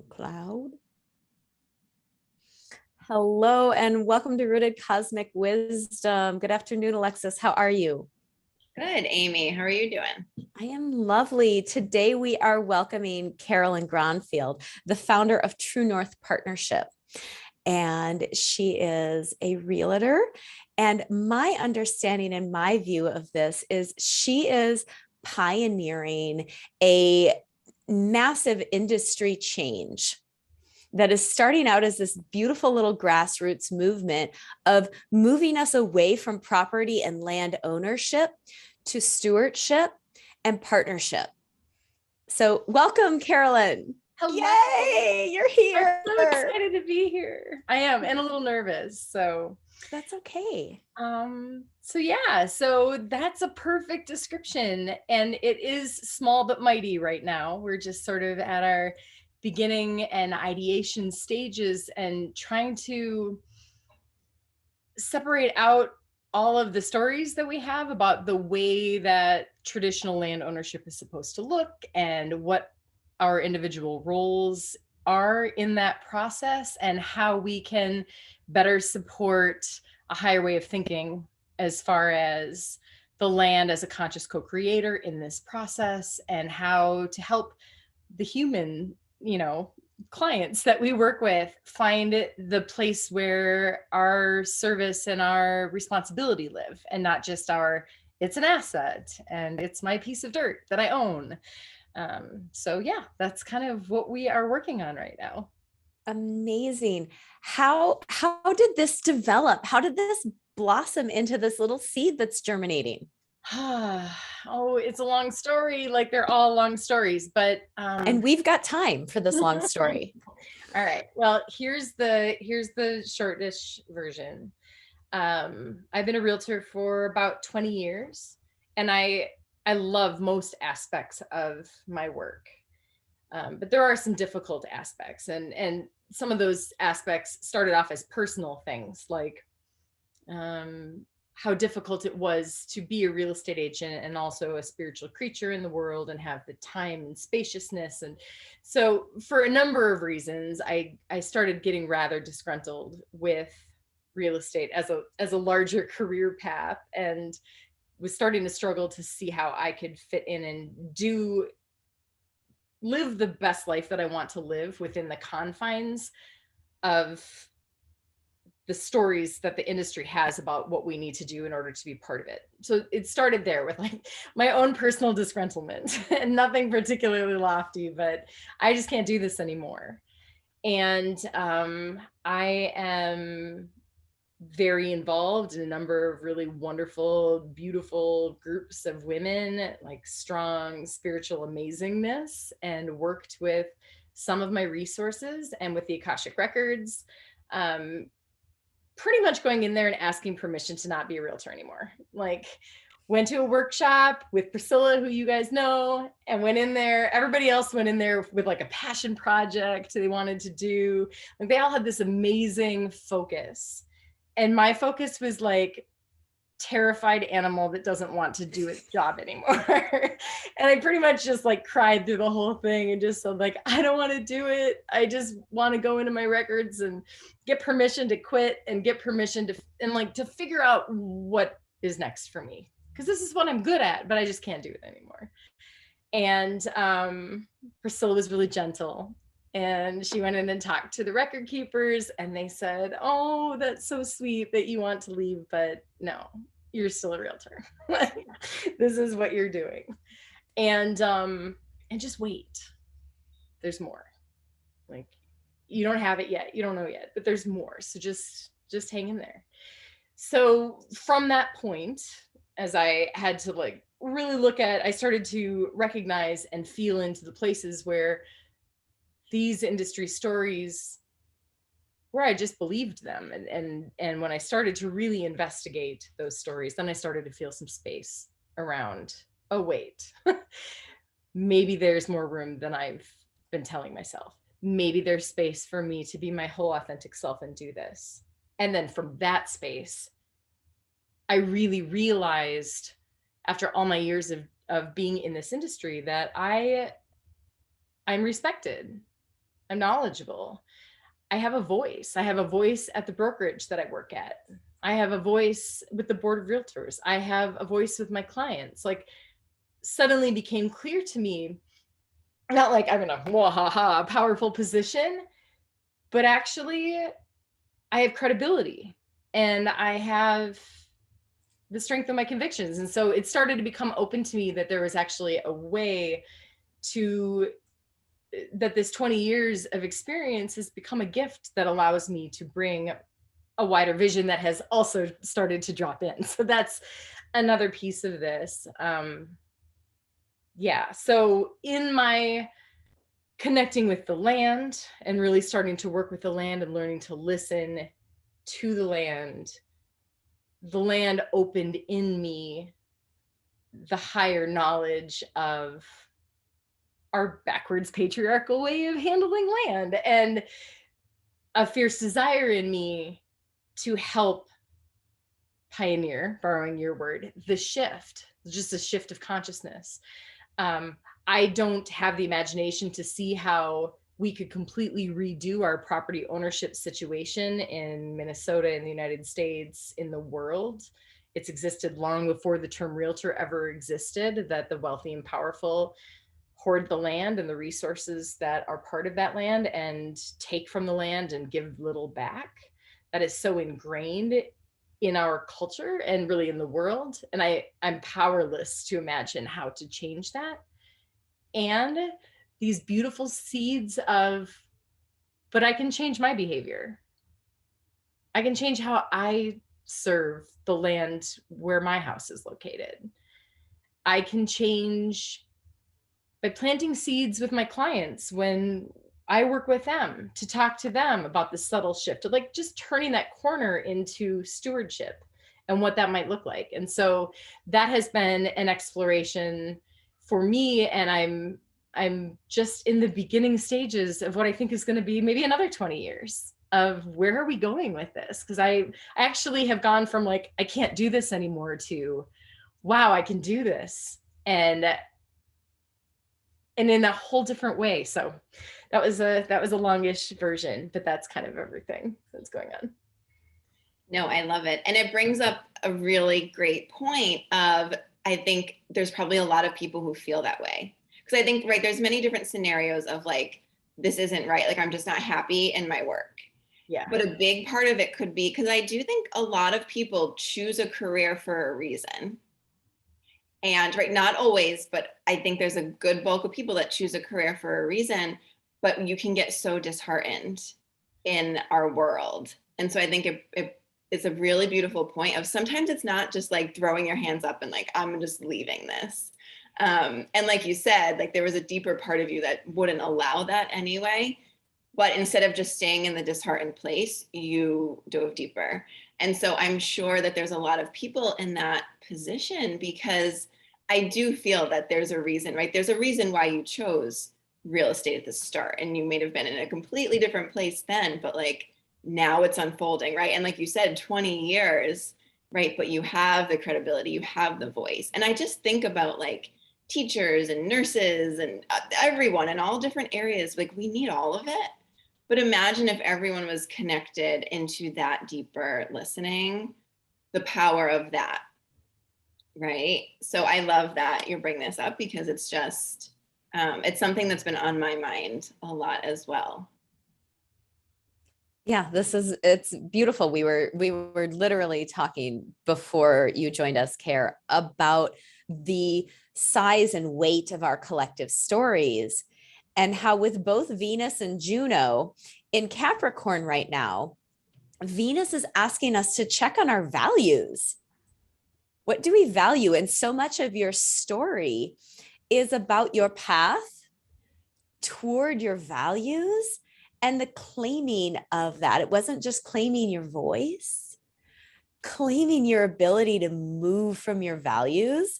Cloud. Hello and welcome to Rooted Cosmic Wisdom. Good afternoon, Alexis. How are you? Good, Amy. How are you doing? I am lovely. Today we are welcoming Carolyn Gronfield, the founder of True North Partnership. And she is a realtor. And my understanding and my view of this is she is pioneering a massive industry change that is starting out as this beautiful little grassroots movement of moving us away from property and land ownership to stewardship and partnership. So welcome, Carolyn. Hello. Yay, you're here. I'm so excited to be here. I am, and a little nervous. So that's okay. So that's a perfect description. And it is small but mighty right now. We're just sort of at our beginning and ideation stages and trying to separate out all of the stories that we have about the way that traditional land ownership is supposed to look and what our individual roles are in that process and how we can better support a higher way of thinking as far as the land as a conscious co-creator in this process and how to help the human, clients that we work with find the place where our service and our responsibility live and not just it's an asset and it's my piece of dirt that I own. That's kind of what we are working on right now. Amazing. How did this develop? How did this blossom into this little seed that's germinating? Oh, it's a long story. Like they're all long stories, but and we've got time for this long story. All right. Well, here's the shortish version. I've been a realtor for about 20 years, and I love most aspects of my work. But there are some difficult aspects, and some of those aspects started off as personal things, like how difficult it was to be a real estate agent and also a spiritual creature in the world and have the time and spaciousness. And so for a number of reasons, I started getting rather disgruntled with real estate as a larger career path and was starting to struggle to see how I could fit in and live the best life that I want to live within the confines of the stories that the industry has about what we need to do in order to be part of it. So it started there with like my own personal disgruntlement and nothing particularly lofty, but I just can't do this anymore. And I am very involved in a number of really wonderful, beautiful groups of women, like strong spiritual amazingness, and worked with some of my resources and with the Akashic Records. Pretty much going in there and asking permission to not be a realtor anymore. Like went to a workshop with Priscilla, who you guys know, and went in there. Everybody else went in there with like a passion project they wanted to do. Like they all had this amazing focus. And my focus was like terrified animal that doesn't want to do its job anymore. And I pretty much just like cried through the whole thing and just said like, I don't want to do it. I just want to go into my records and get permission to quit and get permission to figure out what is next for me. Because this is what I'm good at, but I just can't do it anymore. And Priscilla was really gentle. And she went in and talked to the record keepers and they said, oh, that's so sweet that you want to leave, but no, you're still a realtor. This is what you're doing. And just wait. There's more. Like you don't have it yet. You don't know yet, but there's more. So just hang in there. So from that point, as I had to like really look at, I started to recognize and feel into the places where these industry stories where I just believed them. And when I started to really investigate those stories, then I started to feel some space around, oh, wait, maybe there's more room than I've been telling myself. Maybe there's space for me to be my whole authentic self and do this. And then from that space, I really realized after all my years of being in this industry that I'm respected. I'm knowledgeable. I have a voice. I have a voice at the brokerage that I work at. I have a voice with the board of realtors. I have a voice with my clients. Like, suddenly became clear to me, not like I'm in a wahaha powerful position, but actually I have credibility and I have the strength of my convictions. And so it started to become open to me that there was actually a way to, that this 20 years of experience has become a gift that allows me to bring a wider vision that has also started to drop in. So that's another piece of this. Yeah. So in my connecting with the land and really starting to work with the land and learning to listen to the land opened in me the higher knowledge of our backwards patriarchal way of handling land, and a fierce desire in me to help pioneer, borrowing your word, the shift, just a shift of consciousness. I don't have the imagination to see how we could completely redo our property ownership situation in Minnesota, in the United States, in the world. It's existed long before the term realtor ever existed, that the wealthy and powerful hoard the land and the resources that are part of that land and take from the land and give little back. That is so ingrained in our culture and really in the world. And I'm powerless to imagine how to change that. And these beautiful seeds of, but I can change my behavior. I can change how I serve the land where my house is located. I can change by planting seeds with my clients when I work with them, to talk to them about the subtle shift of like just turning that corner into stewardship and what that might look like. And so that has been an exploration for me. And I'm just in the beginning stages of what I think is going to be maybe another 20 years of where are we going with this? Because I actually have gone from like, I can't do this anymore to, wow, I can do this. And in a whole different way. So that was a longish version, but that's kind of everything that's going on. No, I love it. And it brings up a really great point of, I think there's probably a lot of people who feel that way. Because I think, right, there's many different scenarios of like, this isn't right. Like, I'm just not happy in my work. Yeah. But a big part of it could be, because I do think a lot of people choose a career for a reason. And right, not always, but I think there's a good bulk of people that choose a career for a reason, but you can get so disheartened in our world. And so I think it's a really beautiful point of sometimes it's not just like throwing your hands up and like, I'm just leaving this. And like you said, like there was a deeper part of you that wouldn't allow that anyway. But instead of just staying in the disheartened place, you dove deeper. And so I'm sure that there's a lot of people in that position, because I do feel that there's a reason, right? There's a reason why you chose real estate at the start, and you may have been in a completely different place then, but like now it's unfolding, right? And like you said, 20 years, right? But you have the credibility, you have the voice. And I just think about like teachers and nurses and everyone in all different areas, like we need all of it. But imagine if everyone was connected into that deeper listening, the power of that, right? So I love that you bring this up, because it's just, it's something that's been on my mind a lot as well. Yeah, it's beautiful. We were literally talking before you joined us, Care, about the size and weight of our collective stories, and how with both Venus and Juno in Capricorn right now, Venus is asking us to check on our values. What do we value? And so much of your story is about your path toward your values and the claiming of that. It wasn't just claiming your voice, claiming your ability to move from your values.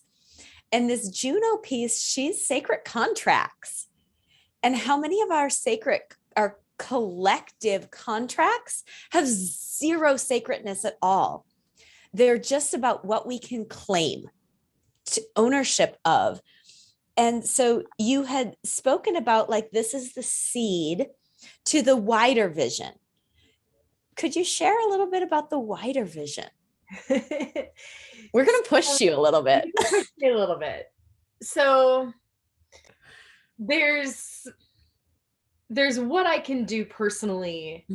And this Juno piece, she's sacred contracts. And how many of our collective contracts have zero sacredness at all? They're just about what we can claim to ownership of. And so you had spoken about like, this is the seed to the wider vision. Could you share a little bit about the wider vision? We're going to push you a little bit. Push me a little bit. So there's what I can do personally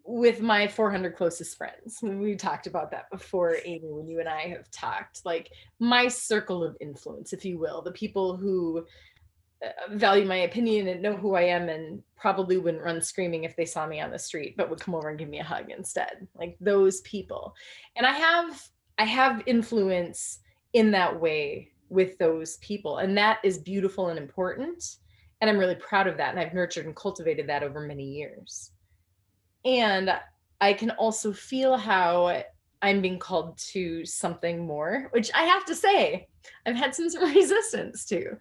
with my 400 closest friends. We talked about that before, Amiee, when you and I have talked, like my circle of influence, if you will, the people who value my opinion and know who I am and probably wouldn't run screaming if they saw me on the street, but would come over and give me a hug instead. Like those people. And I have influence in that way with those people. And that is beautiful and important. And I'm really proud of that. And I've nurtured and cultivated that over many years. And I can also feel how I'm being called to something more, which I have to say, I've had some resistance to.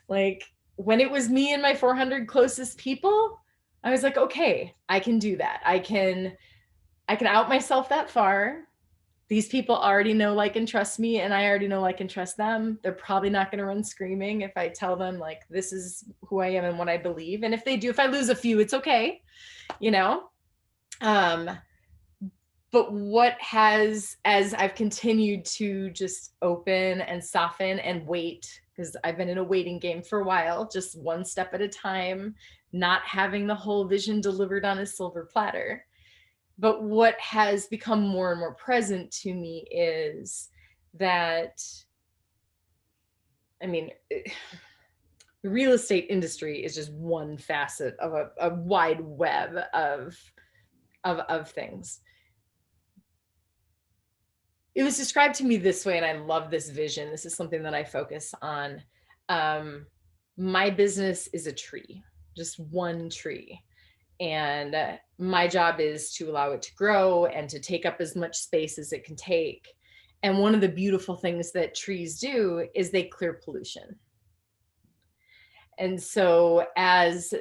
Like when it was me and my 400 closest people, I was like, okay, I can do that. I can out myself that far. These people already know, like, and trust me, and I already know, like, and trust them. They're probably not going to run screaming if I tell them, like, this is who I am and what I believe. And if they do, if I lose a few, it's okay, you know? But what has, as I've continued to just open and soften and wait, because I've been in a waiting game for a while, just one step at a time, not having the whole vision delivered on a silver platter. But what has become more and more present to me is that, I mean, the real estate industry is just one facet of a wide web of things. It was described to me this way, and I love this vision. This is something that I focus on. My business is a tree, just one tree. And my job is to allow it to grow and to take up as much space as it can take. And one of the beautiful things that trees do is they clear pollution. And so as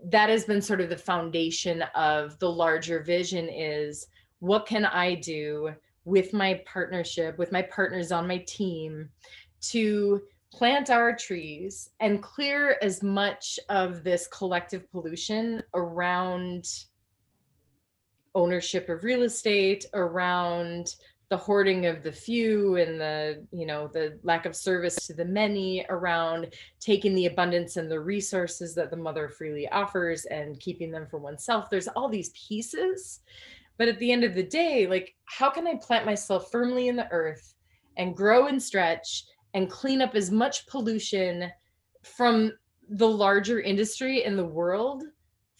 that has been sort of the foundation of the larger vision is, what can I do with my partnership, with my partners on my team, to plant our trees and clear as much of this collective pollution around ownership of real estate, around the hoarding of the few and the lack of service to the many, around taking the abundance and the resources that the mother freely offers and keeping them for oneself. There's all these pieces. But at the end of the day, like, how can I plant myself firmly in the earth and grow and stretch and clean up as much pollution from the larger industry in the world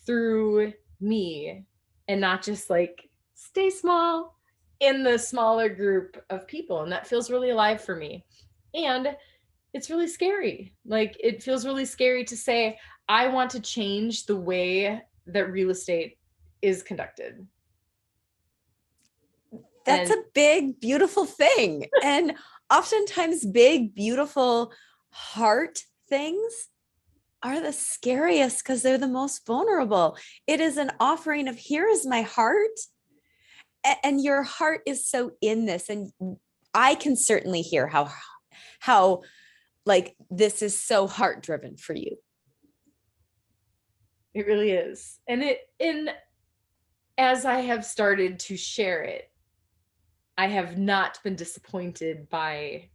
through me, and not just like stay small in the smaller group of people? And that feels really alive for me. And it's really scary. Like, it feels really scary to say, I want to change the way that real estate is conducted. That's a big, beautiful thing. And oftentimes big, beautiful heart things are the scariest because they're the most vulnerable. It is an offering of, here is my heart. And your heart is so in this. And I can certainly hear how like this is so heart driven for you. It really is. And as I have started to share it, I have not been disappointed by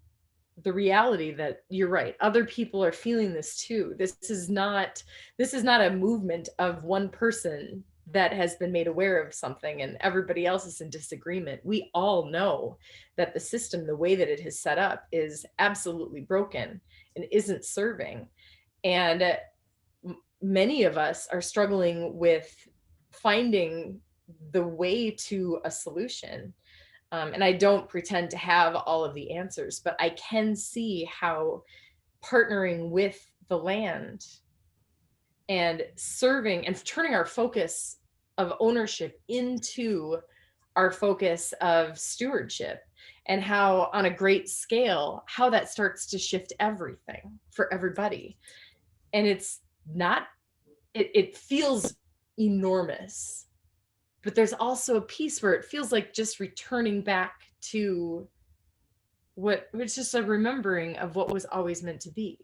the reality that you're right. Other people are feeling this too. This is not a movement of one person that has been made aware of something and everybody else is in disagreement. We all know that the system, the way that it is set up, is absolutely broken and isn't serving. And many of us are struggling with finding the way to a solution. And I don't pretend to have all of the answers, but I can see how partnering with the land and serving and turning our focus of ownership into our focus of stewardship, and how on a great scale, how that starts to shift everything for everybody. And it feels enormous. But there's also a piece where it feels like just returning back to it's just a remembering of what was always meant to be.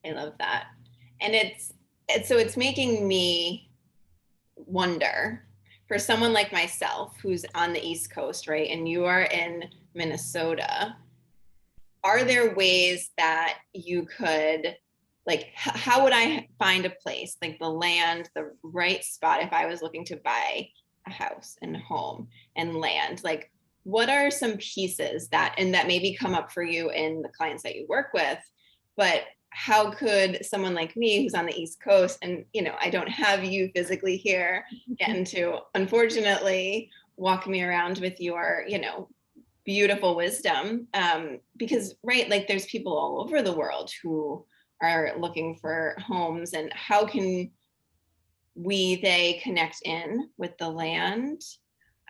I love that. And it's making me wonder, for someone like myself who's on the East Coast, right? And you are in Minnesota, are there ways that you could, like, how would I find a place, like the land, the right spot, if I was looking to buy a house and home and land? Like, what are some pieces that maybe come up for you in the clients that you work with, but how could someone like me who's on the East Coast, and I don't have you physically here, get to, unfortunately, walk me around with your beautiful wisdom, because right, like, there's people all over the world who are looking for homes, and how can they connect in with the land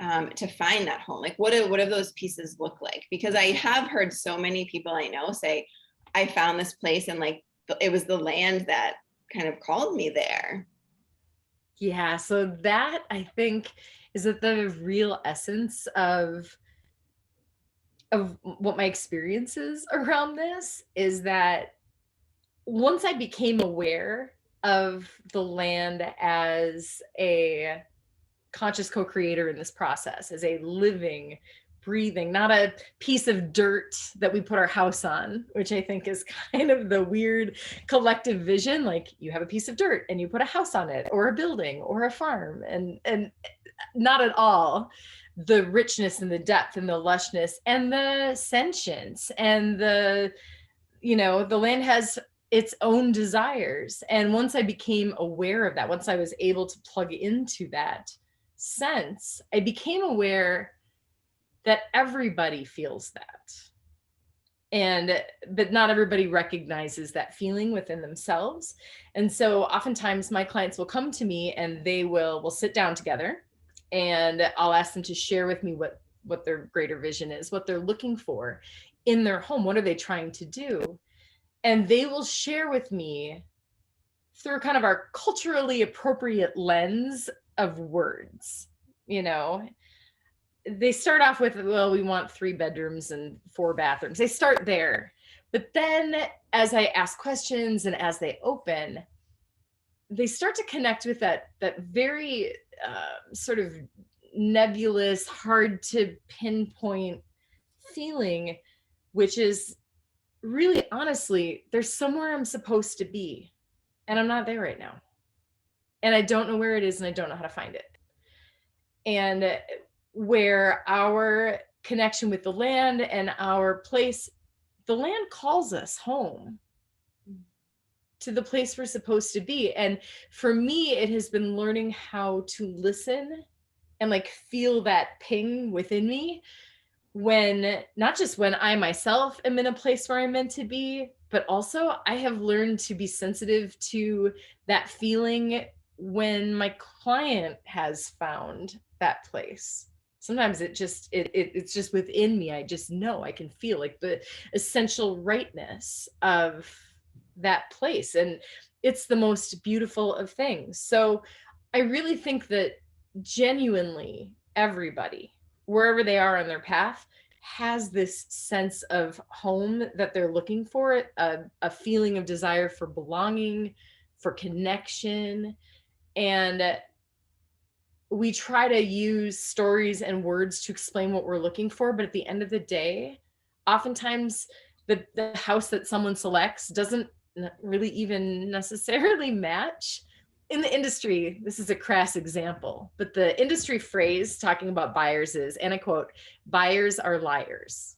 to find that home? Like, what do those pieces look like? Because I have heard so many people I know say, I found this place and like it was the land that kind of called me there. Yeah, so that, I think, is at the real essence of what my experience is around this, is that once I became aware of the land as a conscious co-creator in this process, as a living, breathing, not a piece of dirt that we put our house on, which I think is kind of the weird collective vision. Like, you have a piece of dirt and you put a house on it, or a building, or a farm, and not at all the richness and the depth and the lushness and the sentience and the land has its own desires. And once I became aware of that, once I was able to plug into that sense, I became aware that everybody feels that. But not everybody recognizes that feeling within themselves. And so oftentimes my clients will come to me and we'll sit down together, and I'll ask them to share with me what their greater vision is, what they're looking for in their home, what are they trying to do? And they will share with me through kind of our culturally appropriate lens of words. They start off with, well, we want 3 bedrooms and 4 bathrooms. They start there. But then as I ask questions and as they open, they start to connect with that very sort of nebulous, hard to pinpoint feeling, which is really, honestly, there's somewhere I'm supposed to be, and I'm not there right now. And I don't know where it is, and I don't know how to find it. And where our connection with the land and our place, the land calls us home to the place we're supposed to be. And for me, it has been learning how to listen and like feel that ping within me, when not just when I myself am in a place where I'm meant to be, but also I have learned to be sensitive to that feeling when my client has found that place. Sometimes it's just within me. I just know, I can feel like the essential rightness of that place. And it's the most beautiful of things. So I really think that genuinely everybody, wherever they are on their path, has this sense of home that they're looking for, a feeling of desire for belonging, for connection. And we try to use stories and words to explain what we're looking for. But at the end of the day, oftentimes the house that someone selects doesn't really even necessarily match. In the industry, this is a crass example, but the industry phrase talking about buyers is, and I quote, "Buyers are liars."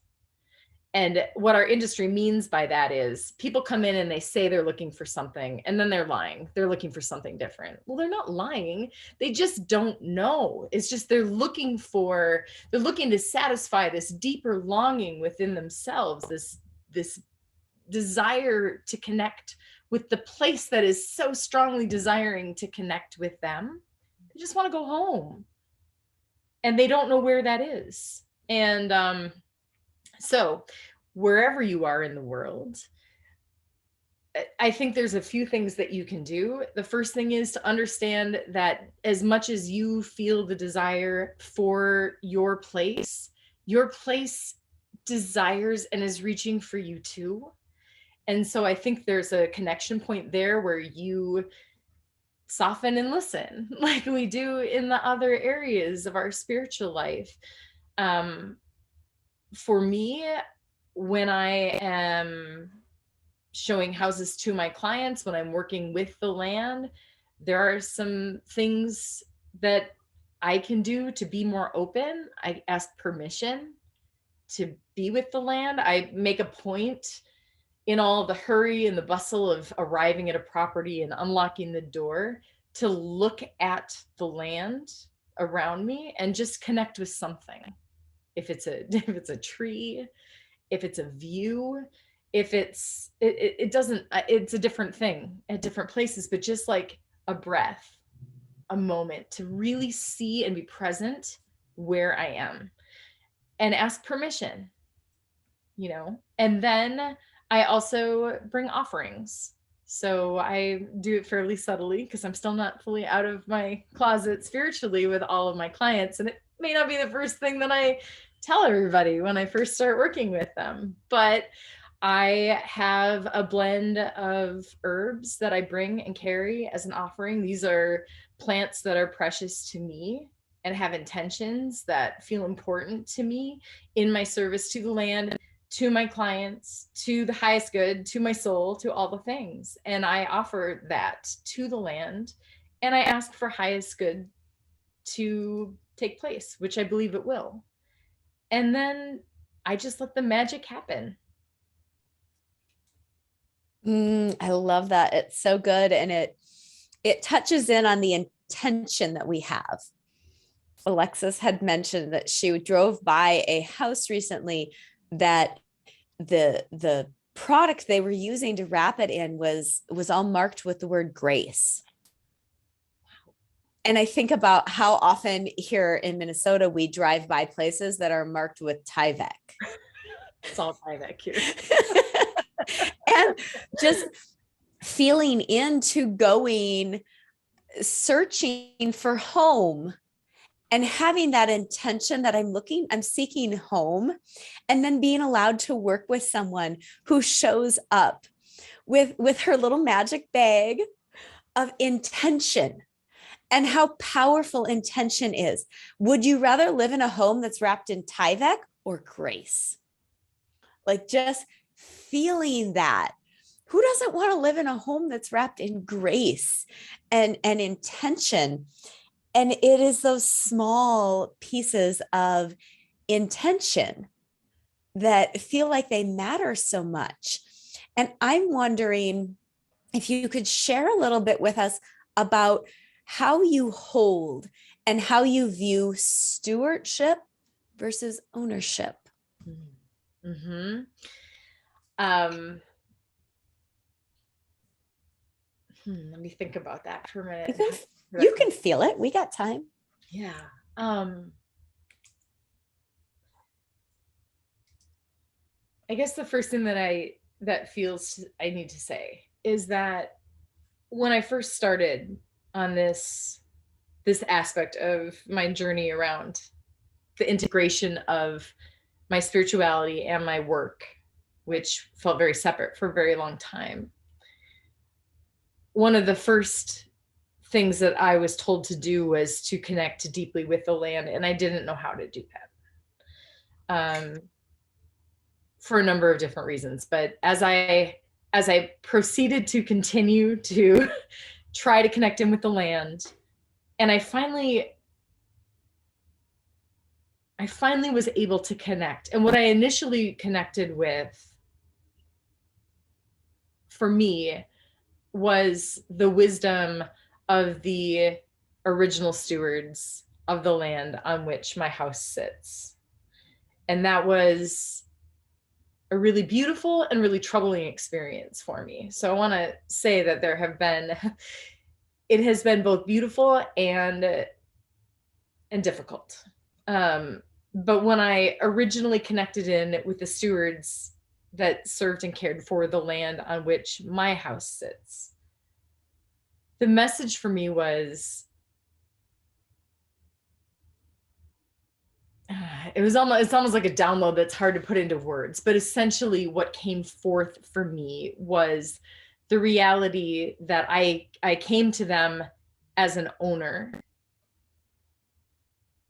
And what our industry means by that is people come in and they say they're looking for something, and then they're lying. They're looking for something different. Well, they're not lying. They just don't know. It's just they're looking to satisfy this deeper longing within themselves, this desire to connect with the place that is so strongly desiring to connect with them. They just want to go home, and they don't know where that is. And so wherever you are in the world, I think there's a few things that you can do. The first thing is to understand that as much as you feel the desire for your place desires and is reaching for you too. And so I think there's a connection point there where you soften and listen like we do in the other areas of our spiritual life. For me, when I am showing houses to my clients, when I'm working with the land, there are some things that I can do to be more open. I ask permission to be with the land. I make a point in all the hurry and the bustle of arriving at a property and unlocking the door to look at the land around me and just connect with something. If it's a tree, if it's a view, if it doesn't, it's a different thing at different places, but just like a breath, a moment to really see and be present where I am and ask permission, and then I also bring offerings. So I do it fairly subtly because I'm still not fully out of my closet spiritually with all of my clients. And it may not be the first thing that I tell everybody when I first start working with them, but I have a blend of herbs that I bring and carry as an offering. These are plants that are precious to me and have intentions that feel important to me in my service to the land, to my clients, to the highest good, to my soul, to all the things. And I offer that to the land, and I ask for highest good to take place, which I believe it will. And then I just let the magic happen. I love that. It's so good. And it touches in on the intention that we have. Alexis had mentioned that she drove by a house recently that the product they were using to wrap it in was all marked with the word grace. And I think about how often here in Minnesota we drive by places that are marked with Tyvek. It's all Tyvek here. And just feeling into going, searching for home, and having that intention that I'm seeking home, and then being allowed to work with someone who shows up with her little magic bag of intention and how powerful intention is. Would you rather live in a home that's wrapped in Tyvek or grace? Like just feeling that. Who doesn't want to live in a home that's wrapped in grace and intention? And it is those small pieces of intention that feel like they matter so much. And I'm wondering if you could share a little bit with us about how you hold and how you view stewardship versus ownership. Mm-hmm. Let me think about that for a minute. You can feel it. We got time. Yeah. I guess the first thing that feels I need to say is that when I first started on this aspect of my journey around the integration of my spirituality and my work, which felt very separate for a very long time, one of the first things that I was told to do was to connect deeply with the land, and I didn't know how to do that. For a number of different reasons. But as I proceeded to continue to try to connect in with the land, and I finally was able to connect. And what I initially connected with for me was the wisdom of the original stewards of the land on which my house sits. And that was a really beautiful and really troubling experience for me. So I want to say that it has been both beautiful and difficult. But when I originally connected in with the stewards that served and cared for the land on which my house sits, the message for me was, it's almost like a download that's hard to put into words, but essentially what came forth for me was the reality that I came to them as an owner,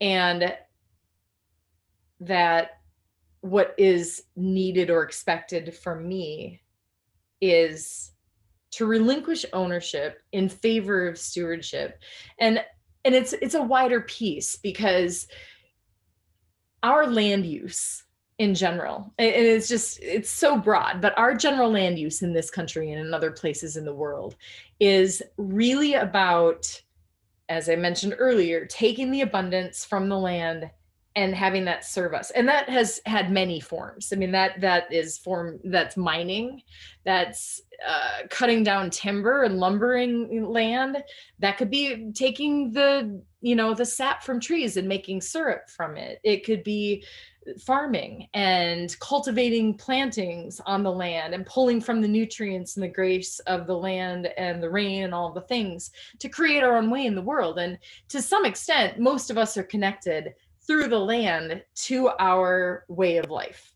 and that what is needed or expected from me is to relinquish ownership in favor of stewardship. And it's a wider piece, because our land use in general, and it's so broad, but our general land use in this country and in other places in the world is really about, as I mentioned earlier, taking the abundance from the land and having that serve us. And that has had many forms. I mean, that's mining, that's cutting down timber and lumbering land. That could be taking the sap from trees and making syrup from it. It could be farming and cultivating plantings on the land and pulling from the nutrients and the grace of the land and the rain and all the things to create our own way in the world. And to some extent, most of us are connected through the land to our way of life.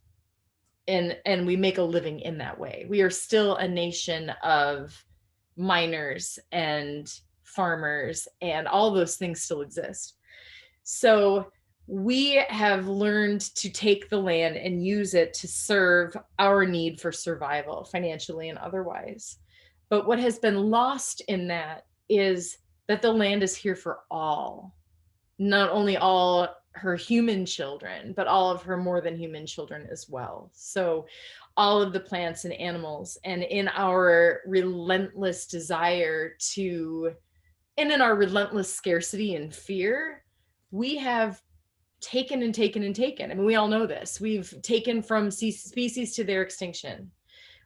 And we make a living in that way. We are still a nation of miners and farmers, and all those things still exist. So we have learned to take the land and use it to serve our need for survival, financially and otherwise. But what has been lost in that is that the land is here for all, not only all her human children, but all of her more than human children as well. So all of the plants and animals, and in our relentless desire to, and in our relentless scarcity and fear, we have taken and taken and taken. I mean, we all know this. We've taken from species to their extinction.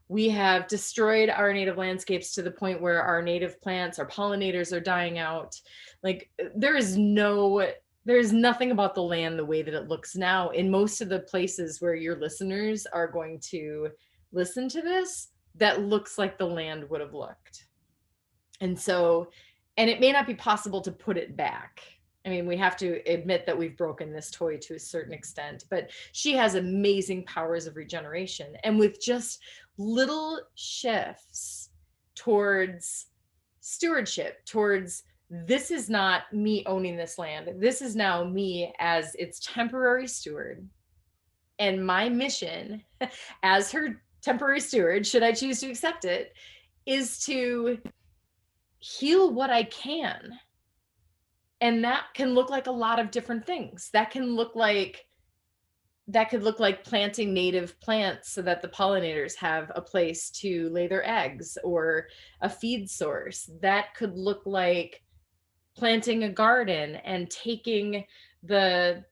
We have destroyed our native landscapes to the point where our native plants, our pollinators are dying out. Like there's nothing about the land the way that it looks now in most of the places where your listeners are going to listen to this that looks like the land would have looked. And so, and it may not be possible to put it back. I mean, we have to admit that we've broken this toy to a certain extent, but she has amazing powers of regeneration. And with just little shifts towards stewardship, towards this is not me owning this land. This is now me as its temporary steward. And my mission as her temporary steward, should I choose to accept it, is to heal what I can. And that can look like a lot of different things. That could look like planting native plants so that the pollinators have a place to lay their eggs or a feed source. That could look like planting a garden and taking the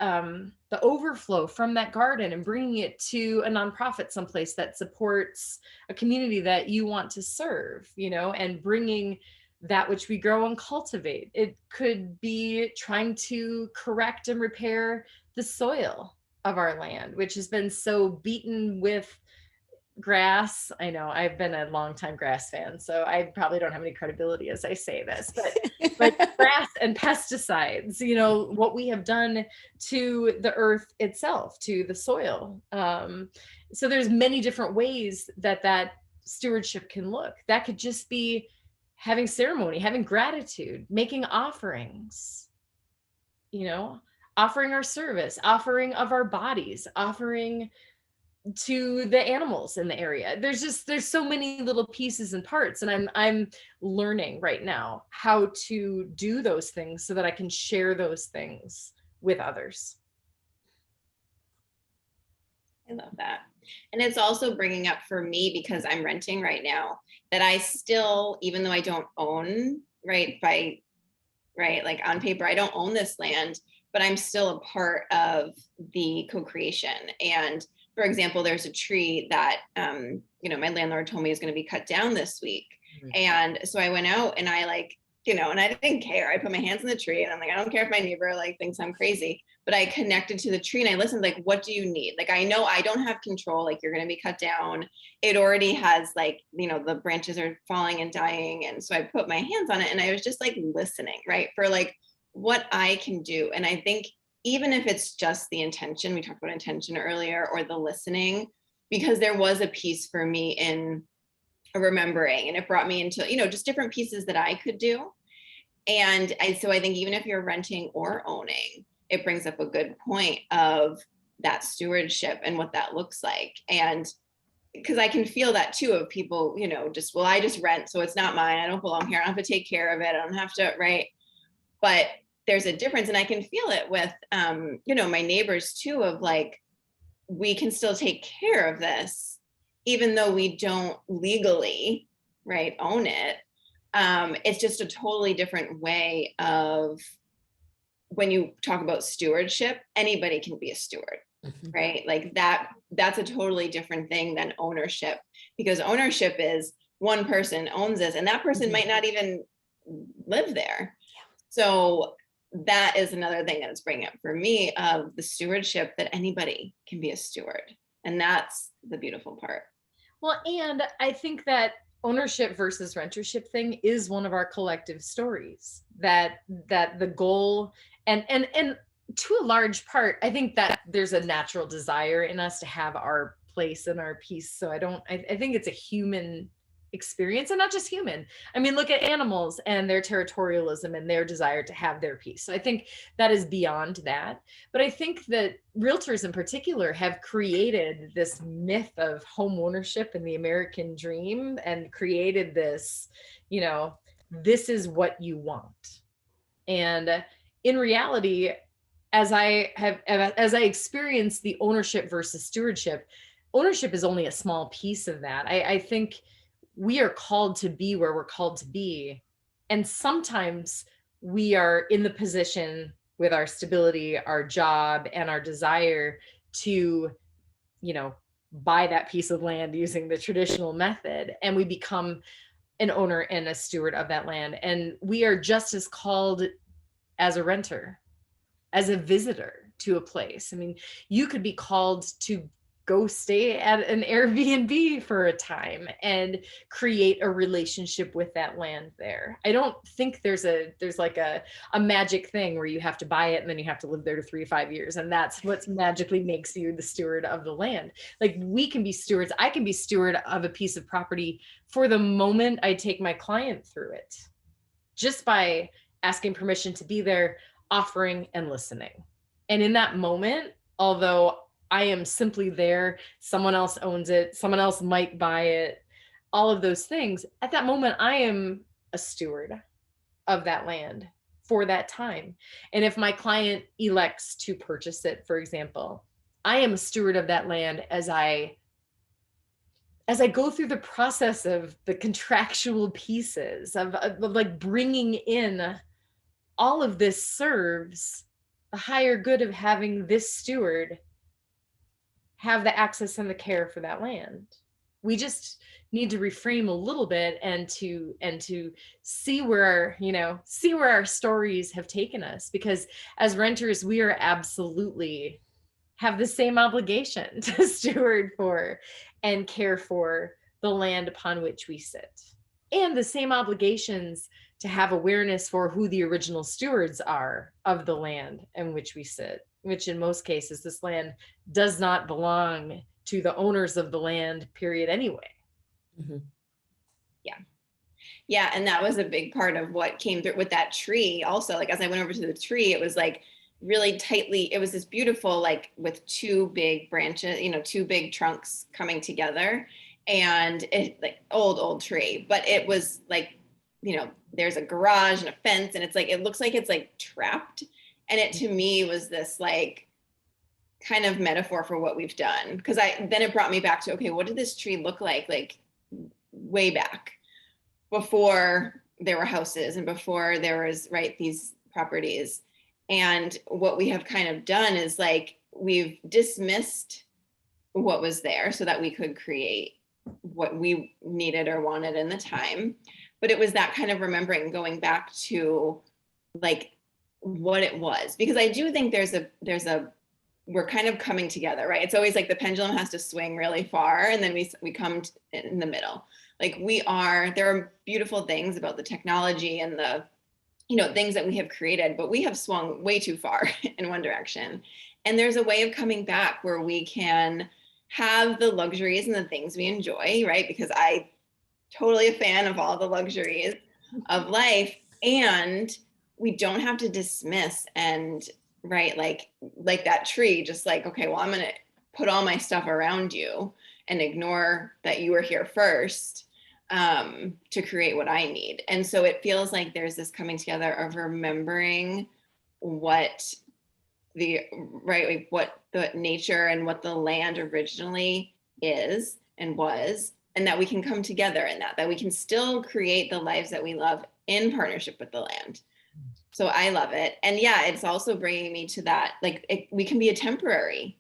overflow from that garden and bringing it to a nonprofit someplace that supports a community that you want to serve, and bringing that which we grow and cultivate. It could be trying to correct and repair the soil of our land, which has been so beaten with grass. I know I've been a longtime grass fan, so I probably don't have any credibility as I say this, but grass and pesticides, what we have done to the earth itself, to the soil. So there's many different ways that stewardship can look. That could just be having ceremony, having gratitude, making offerings, offering our service, offering of our bodies, offering to the animals in the area. There's so many little pieces and parts, and I'm learning right now how to do those things so that I can share those things with others. I love that. And it's also bringing up for me, because I'm renting right now, that I still, even though I don't own, like on paper, I don't own this land, but I'm still a part of the co-creation. And for example, there's a tree that, my landlord told me is going to be cut down this week. Mm-hmm. And so I went out and I and I didn't care. I put my hands in the tree and I'm like, I don't care if my neighbor thinks I'm crazy, but I connected to the tree and I listened, what do you need? I know I don't have control. You're going to be cut down. It already has the branches are falling and dying. And so I put my hands on it and I was just listening, right? For what I can do. And I think even if it's just the intention, we talked about intention earlier, or the listening, because there was a piece for me in remembering, and it brought me into, just different pieces that I could do. So I think even if you're renting or owning, it brings up a good point of that stewardship and what that looks like. And because I can feel that too, of people, I just rent, so it's not mine. I don't belong here. I don't have to take care of it. I don't have to, right? But there's a difference. And I can feel it with, my neighbors too, of like, we can still take care of this, even though we don't legally, right, own it. It's just a totally different way of, when you talk about stewardship, anybody can be a steward, right? Like that's a totally different thing than ownership, because ownership is one person owns this, and that person might not even live there. So that is another thing that it's bringing up for me, of the stewardship, that anybody can be a steward. And that's the beautiful part. Well, and I think that ownership versus rentership thing is one of our collective stories, that the goal, and to a large part, I think that there's a natural desire in us to have our place and our piece. So I think it's a human experience, and not just human. I mean, look at animals and their territorialism and their desire to have their piece. So I think that is beyond that. But I think that realtors in particular have created this myth of home ownership and the American dream, and created this, this is what you want. And in reality, as I experience the ownership versus stewardship, ownership is only a small piece of that. I think we are called to be where we're called to be. And sometimes we are in the position with our stability, our job, and our desire to, buy that piece of land using the traditional method. And we become an owner and a steward of that land. And we are just as called as a renter, as a visitor to a place. I mean, you could be called to go stay at an Airbnb for a time and create a relationship with that land there. I don't think there's like a magic thing where you have to buy it and then you have to live there to 3 to 5 years. And that's what magically makes you the steward of the land. Like, we can be stewards. I can be steward of a piece of property for the moment I take my client through it, just by asking permission to be there, offering and listening. And in that moment, although I am simply there, someone else owns it, someone else might buy it, all of those things, at that moment, I am a steward of that land for that time. And if my client elects to purchase it, for example, I am a steward of that land as I go through the process of the contractual pieces of like bringing in all of this serves the higher good of having this steward have the access and the care for that land. We just need to reframe a little bit and to see where our stories have taken us, because as renters, we are absolutely have the same obligation to steward for and care for the land upon which we sit, and the same obligations to have awareness for who the original stewards are of the land in which we sit, which in most cases, this land does not belong to the owners of the land, period, anyway. Mm-hmm. Yeah. And that was a big part of what came through with that tree. Also, like, as I went over to the tree, it was like really tightly, it was this beautiful, like with 2 big branches, 2 big trunks coming together, and it like old tree, but it was like, there's a garage and a fence, and it's like, it looks like it's like trapped. And it, to me, was this like kind of metaphor for what we've done. Because then it brought me back to, okay, what did this tree look like way back before there were houses and before there was, right, these properties. And what we have kind of done is like, we've dismissed what was there so that we could create what we needed or wanted in the time. But it was that kind of remembering, going back to like what it was, because I do think we're kind of coming together, right? It's always like the pendulum has to swing really far, and then we come in the middle. Like there are beautiful things about the technology and the things that we have created, but we have swung way too far in one direction. And there's a way of coming back where we can have the luxuries and the things we enjoy, right? Because I totally a fan of all the luxuries of life, and we don't have to dismiss and right, like that tree, just like, okay, well, I'm going to put all my stuff around you and ignore that you were here first to create what I need. And so it feels like there's this coming together of remembering what what the nature and what the land originally is and was, and that we can come together in that we can still create the lives that we love in partnership with the land. So I love it. And yeah, it's also bringing me to that, like we can be a temporary,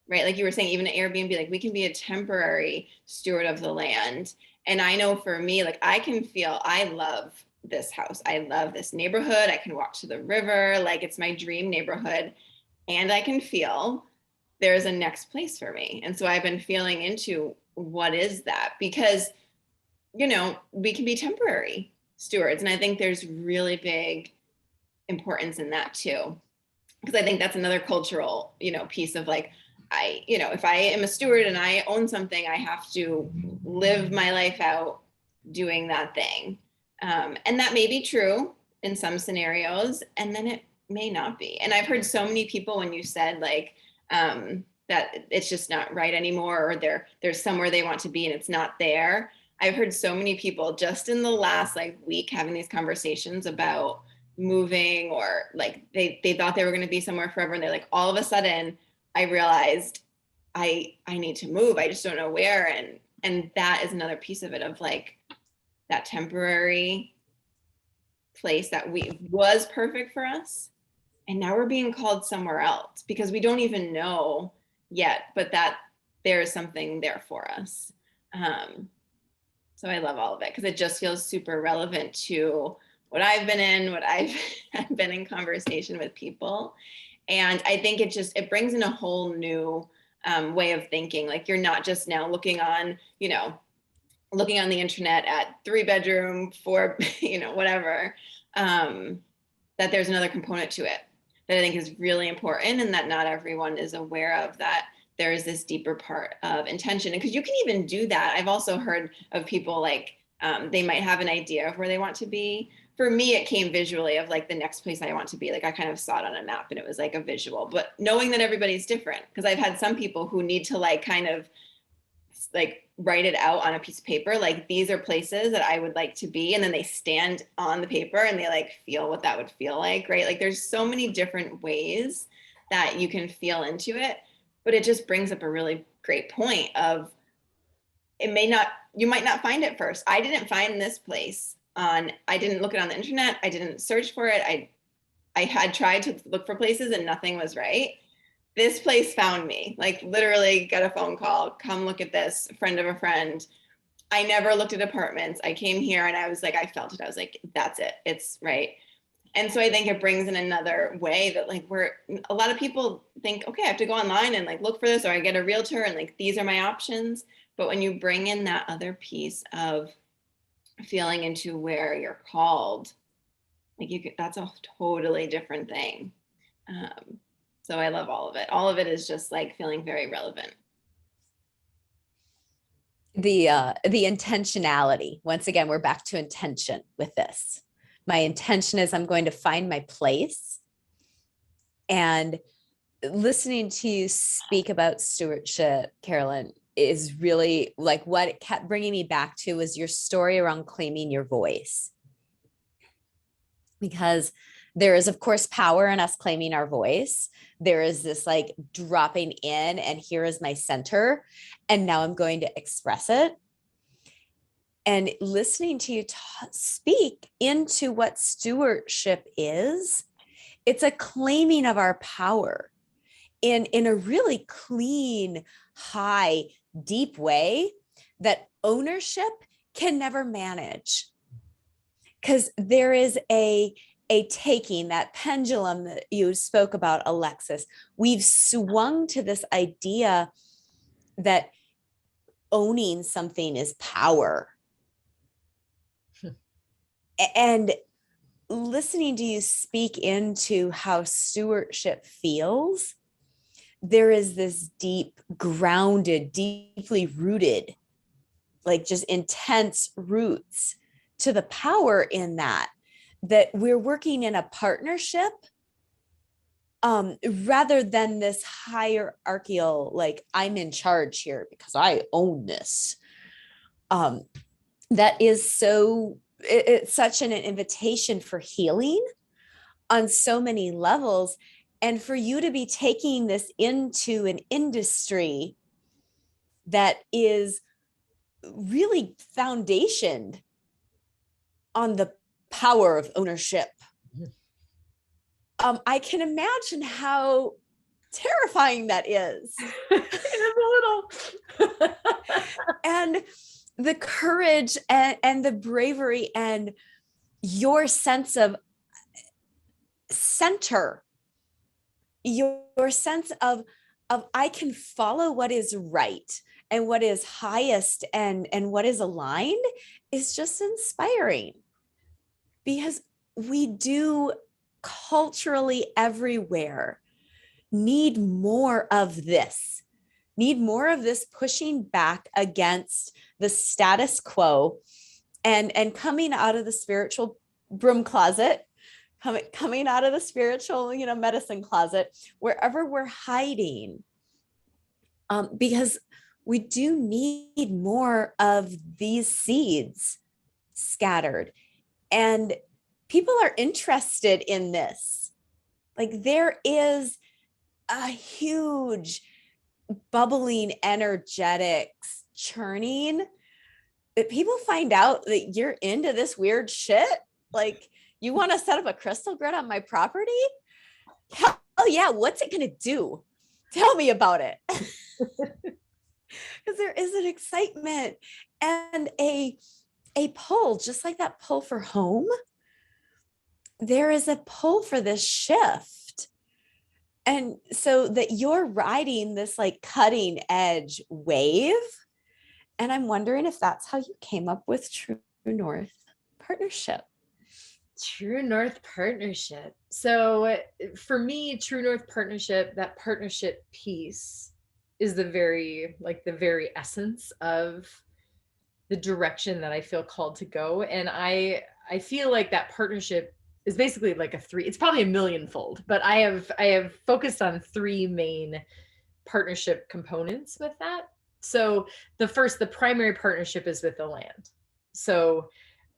right? Like you were saying, even at Airbnb, like we can be a temporary steward of the land. And I know for me, like I can feel, I love this house. I love this neighborhood. I can walk to the river. Like it's my dream neighborhood. And I can feel there's a next place for me. And so I've been feeling into what is that? Because, we can be temporary stewards. And I think there's really big importance in that too. Because I think that's another cultural, piece of like, if I am a steward and I own something, I have to live my life out doing that thing. And that may be true in some scenarios, and then it may not be. And I've heard so many people when you said like, that it's just not right anymore, or there's somewhere they want to be and it's not there. I've heard so many people just in the last like week having these conversations about moving, or like they thought they were going to be somewhere forever, and they're like, all of a sudden I realized I need to move. I just don't know where. And that is another piece of it, of like that temporary place that was perfect for us. And now we're being called somewhere else because we don't even know yet, but that there is something there for us. So I love all of it because it just feels super relevant to what I've been in, what I've been in conversation with people. And I think it brings in a whole new way of thinking. Like you're not just now looking on the internet at 3-bedroom, 4, whatever, that there's another component to it that I think is really important, and that not everyone is aware of, that there is this deeper part of intention. And because you can even do that. I've also heard of people like they might have an idea of where they want to be. For me, it came visually of like the next place I want to be. Like I kind of saw it on a map and it was like a visual, but knowing that everybody's different, because I've had some people who need to like kind of like write it out on a piece of paper. Like these are places that I would like to be. And then they stand on the paper and they like feel what that would feel like, right? Like there's so many different ways that you can feel into it, but it just brings up a really great point of you might not find it first. I didn't find this place I didn't look it on the internet. I didn't search for it. I had tried to look for places and nothing was right. This place found me, like literally got a phone call, come look at this, friend of a friend. I never looked at apartments. I came here and I was like, I felt it. I was like, that's it. It's right. And so I think it brings in another way that like a lot of people think, okay, I have to go online and like look for this, or I get a realtor and like, these are my options. But when you bring in that other piece of feeling into where you're called, like that's a totally different thing. So I love all of it. All of it is just like feeling very relevant. The intentionality, once again, we're back to intention with this. My intention is I'm going to find my place. And listening to you speak about stewardship, Carolyn, is really like what it kept bringing me back to was your story around claiming your voice. Because there is, of course, power in us claiming our voice. There is this like dropping in, and here is my center. And now I'm going to express it. And listening to you speak into what stewardship is, it's a claiming of our power in a really clean, high, deep way that ownership can never manage. Because there is a taking, that pendulum that you spoke about, Alexis. We've swung to this idea that owning something is power. And listening to you speak into how stewardship feels, there is this deep, grounded, deeply rooted, like just intense roots to the power in that we're working in a partnership, rather than this hierarchical, like I'm in charge here because I own this. That is so, it's such an invitation for healing on so many levels. And for you to be taking this into an industry that is really foundationed on the power of ownership. I can imagine how terrifying that is. It is a little. And the courage and the bravery and your sense of center, your sense of I can follow what is right and what is highest and what is aligned is just inspiring, because we do culturally everywhere need more of this, pushing back against the status quo and coming out of the spiritual broom closet, coming out of the spiritual, medicine closet, wherever we're hiding, because we do need more of these seeds scattered. And people are interested in this. Like there is a huge bubbling, energetics churning that people find out that you're into this weird shit. Like, you want to set up a crystal grid on my property? Hell yeah. What's it going to do? Tell me about it. Because there is an excitement and a pull, just like that pull for home. There is a pull for this shift. And so that you're riding this like cutting edge wave. And I'm wondering if that's how you came up with True North Partnership. True North Partnership. So for me, True North Partnership, that partnership piece is the very essence of the direction that I feel called to go. And I feel like that partnership is basically like it's probably a millionfold, but I have focused on three main partnership components with that. So the primary partnership is with the land. So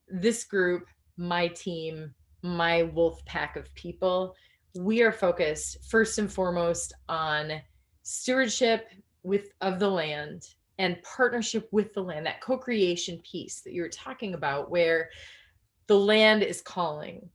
this group, my team, my wolf pack of people, we are focused first and foremost on stewardship of the land and partnership with the land, that co-creation piece that you were talking about, where the land is calling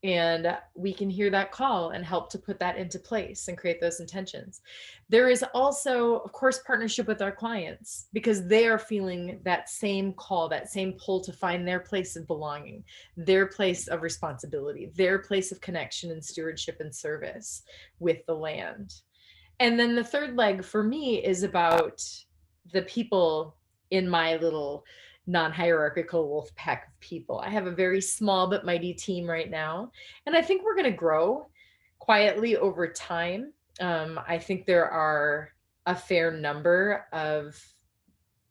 and we can hear that call and help to put that into place and create those intentions. There is also, of course, partnership with our clients, because they are feeling that same call, that same pull to find their place of belonging, their place of responsibility, their place of connection and stewardship and service with the land. And then the third leg for me is about the people in my little non-hierarchical wolf pack of people. I have a very small but mighty team right now, and I think we're going to grow quietly over time. I think there are a fair number of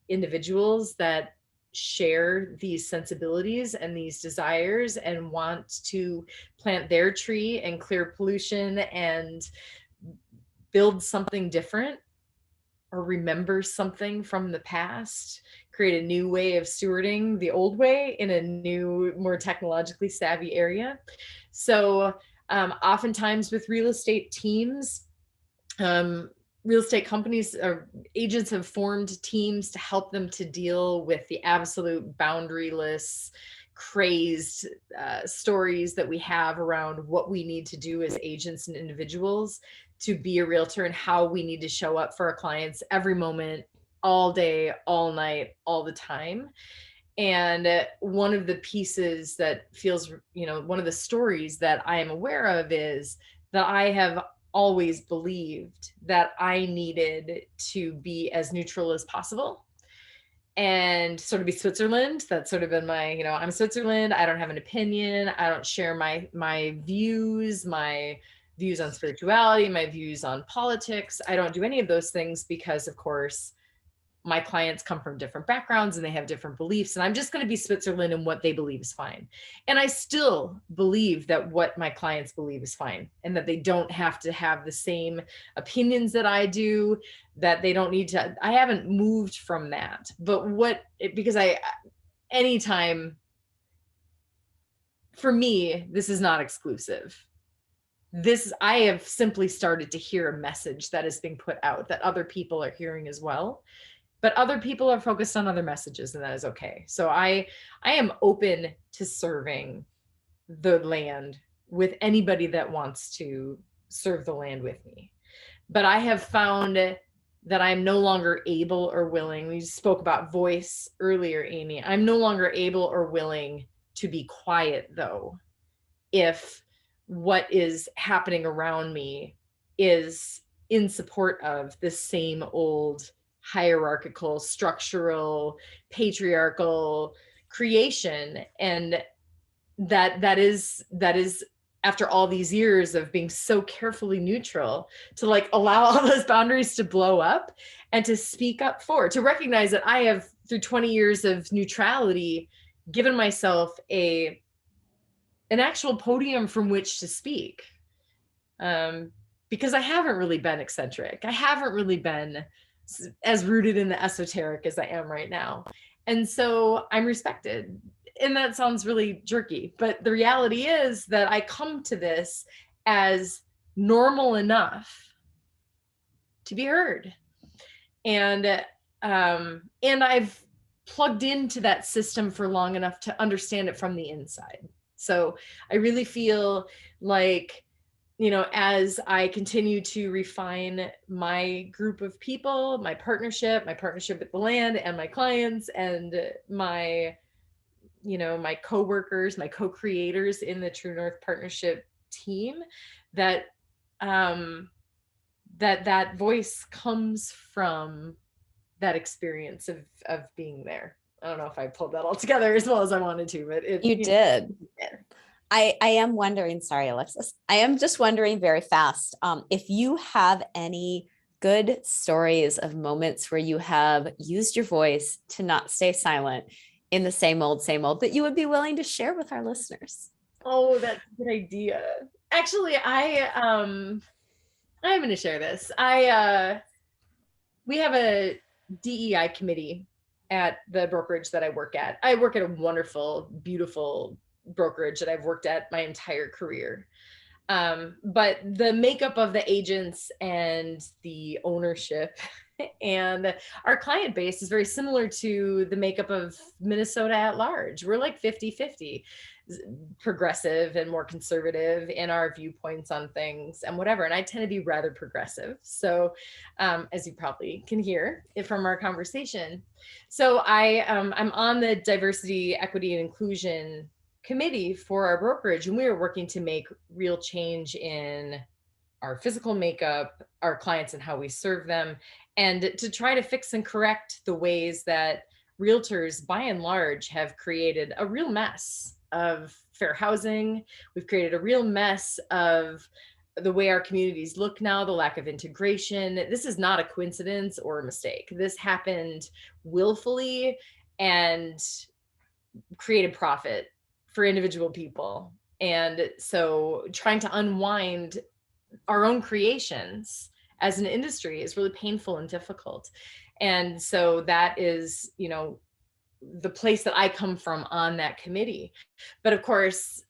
individuals that share these sensibilities and these desires and want to plant their tree and clear pollution and build something different, or remember something from the past, create a new way of stewarding the old way in a new, more technologically savvy area. So oftentimes with real estate teams, real estate companies or agents have formed teams to help them to deal with the absolute boundaryless, crazed stories that we have around what we need to do as agents and individuals to be a realtor, and how we need to show up for our clients every moment, all day, all night, all the time. And one of the pieces that feels, one of the stories that I am aware of is that I have always believed that I needed to be as neutral as possible. and sort of be Switzerland. That's sort of been my, I'm Switzerland. I don't have an opinion. I don't share my views on spirituality, my views on politics. I don't do any of those things because, of course, my clients come from different backgrounds and they have different beliefs, and I'm just going to be Switzerland, and what they believe is fine. And I still believe that what my clients believe is fine, and that they don't have to have the same opinions that I do, that they don't need to. I haven't moved from that. But anytime, for me, this is not exclusive. I have simply started to hear a message that is being put out that other people are hearing as well. But other people are focused on other messages, and that is okay. So I am open to serving the land with anybody that wants to serve the land with me. But I have found that I'm no longer able or willing. We spoke about voice earlier, Amiee. I'm no longer able or willing to be quiet, though, if what is happening around me is in support of the same old hierarchical, structural, patriarchal creation. And that is after all these years of being so carefully neutral, to like allow all those boundaries to blow up and to speak up to recognize that I have, through 20 years of neutrality, given myself an actual podium from which to speak. Because I haven't really been eccentric. I haven't really been as rooted in the esoteric as I am right now. And so I'm respected. And that sounds really jerky, but the reality is that I come to this as normal enough to be heard. And I've plugged into that system for long enough to understand it from the inside. So I really feel like, as I continue to refine my group of people, my partnership with the land and my clients and my coworkers, my co-creators in the True North Partnership team, that voice comes from that experience of being there. I don't know if I pulled that all together as well as I wanted to, but you did. I am wondering, sorry, Alexis, I am just wondering very fast, if you have any good stories of moments where you have used your voice to not stay silent in the same old that you would be willing to share with our listeners. Oh, that's a good idea. Actually, I'm going to share this. We have a DEI committee at the brokerage that I work at. I work at a wonderful, beautiful brokerage that I've worked at my entire career. But the makeup of the agents and the ownership and our client base is very similar to the makeup of Minnesota at large. We're like 50-50, progressive and more conservative in our viewpoints on things and whatever. And I tend to be rather progressive. So as you probably can hear from our conversation. So I'm on the diversity, equity, and inclusion committee for our brokerage, and we are working to make real change in our physical makeup, our clients and how we serve them, and to try to fix and correct the ways that realtors by and large have created a real mess of fair housing. We've created a real mess of the way our communities look now, the lack of integration. This is not a coincidence or a mistake. This happened willfully and created profit for individual people. And so trying to unwind our own creations as an industry is really painful and difficult. And so that is, the place that I come from on that committee. But of course,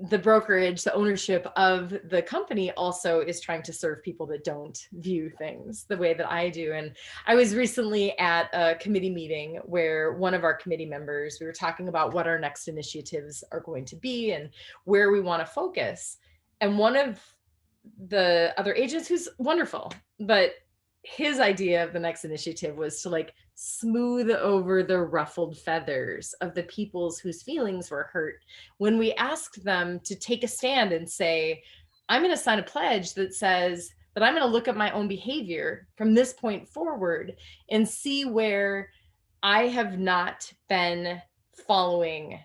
the brokerage, the ownership of the company also is trying to serve people that don't view things the way that I do. And I was recently at a committee meeting where one of our committee members, we were talking about what our next initiatives are going to be and where we want to focus. And one of the other agents, who's wonderful, but his idea of the next initiative was to smooth over the ruffled feathers of the peoples whose feelings were hurt when we asked them to take a stand and say, I'm going to sign a pledge that says that I'm going to look at my own behavior from this point forward and see where I have not been following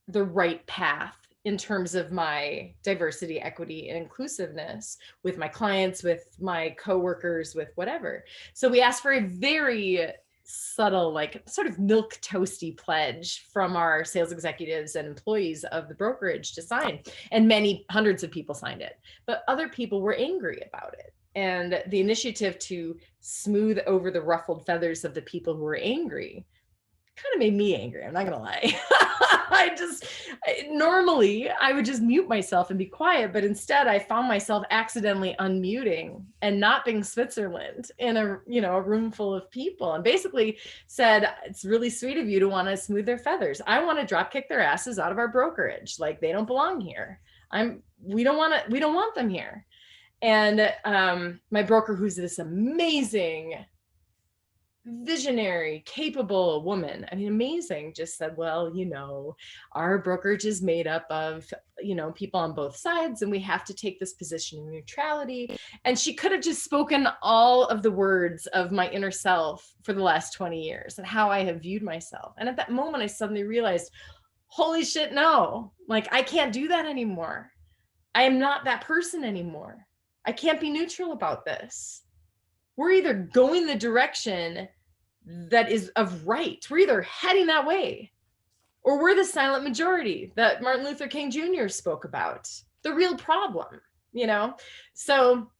the right path in terms of my diversity, equity, and inclusiveness with my clients, with my coworkers, with whatever. So we asked for a very subtle, like sort of milk toasty pledge from our sales executives and employees of the brokerage to sign. And many hundreds of people signed it, but other people were angry about it. And the initiative to smooth over the ruffled feathers of the people who were angry kind of made me angry. I'm not gonna lie. Normally I would just mute myself and be quiet, but instead I found myself accidentally unmuting and not being Switzerland in a room full of people, and basically said, it's really sweet of you to want to smooth their feathers. I want to drop kick their asses out of our brokerage. Like, they don't belong here. We don't want them here. And my broker, who's this amazing, visionary, capable woman, I mean, amazing, just said, well, our brokerage is made up of, people on both sides, and we have to take this position of neutrality. And she could have just spoken all of the words of my inner self for the last 20 years and how I have viewed myself. And at that moment, I suddenly realized, holy shit, no, like, I can't do that anymore. I am not that person anymore. I can't be neutral about this. We're either going the direction that is of right. We're either heading that way, or we're the silent majority that Martin Luther King Jr. spoke about, the real problem, So